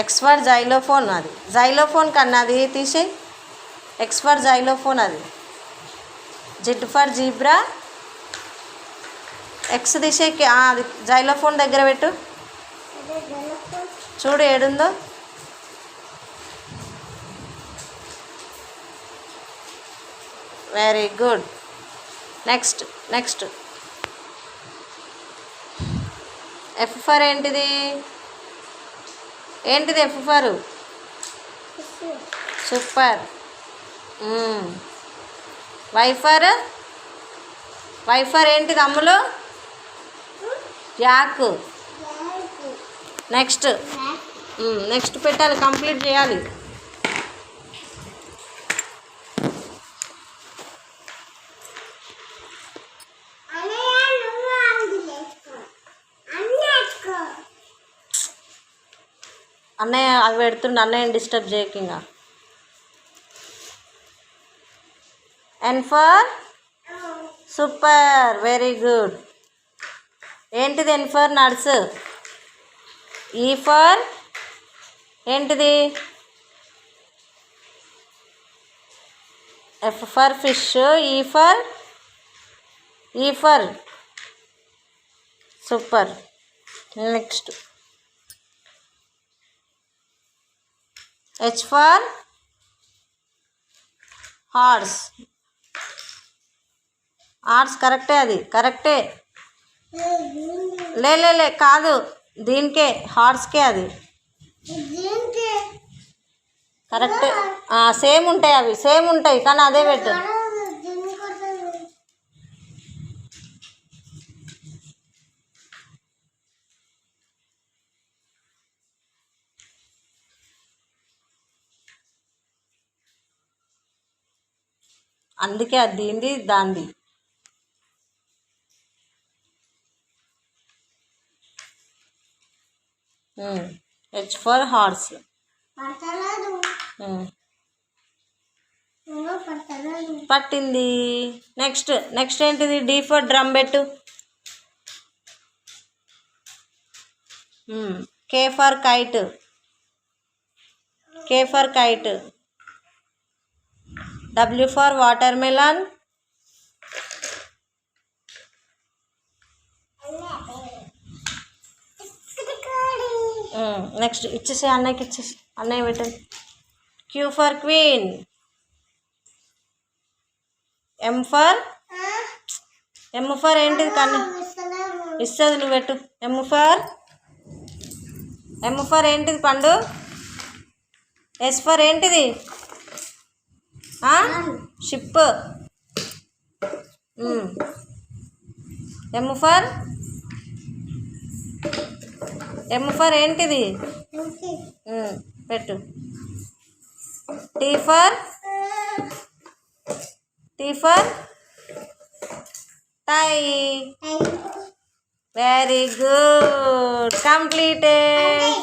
X for xylophone, అది xylophone కన్నా అది తీసేయి. ఎక్స్ ఫర్ జైలోఫోన్ అది. జెడ్ ఫర్ జీబ్రా, ఎక్స్ తీసేకి అది జైలోఫోన్ దగ్గర పెట్టు. చూడు ఏడుందో. Very good. Next next F for ఏంటిది? ఏంటిది ఎఫ్ ఫర్? సూపర్. వైఫర్ ఏంటిది అమ్ములు? జాక్. నెక్స్ట్ నెక్స్ట్ పెట్టాలి, కంప్లీట్ చేయాలి. అన్నయ్య అవి పెడుతుండే, అన్నయ్యని డిస్టర్బ్ చేయకుండా. N for super, very good. ఏంటిది N for? Nurse. E for ఏంటిది? F for fish. E for super. Next H for horse. Horse కరెక్టే, అది కరెక్టే. లే కాదు, దీనికే హార్స్కే అది కరెక్టే. సేమ్ ఉంటాయి, అవి సేమ్ ఉంటాయి కానీ అదే పెట్టు. అందుకే అది దీంది దాంది. H for horse. పట్టింది. నెక్స్ట్ నెక్స్ట్ ఏంటిది? డి ఫర్ డ్రమ్ పెట్టు. K for kite. W for watermelon. Next ఇచ్చేసి అన్నయ్యకి ఇచ్చేసి, అన్నయ్య పెట్టండి. Q for queen. M for ఏంటిది? కన్నా ఇస్తుంది, నువ్వు పెట్టు. ఎం ఫర్ ఏంటిది పండు? ఎస్ ఫర్ ఏంటిది? షిప్. ఎం ఫర్ ఏంటిది? పెట్టు. T for tie. Very good, completed.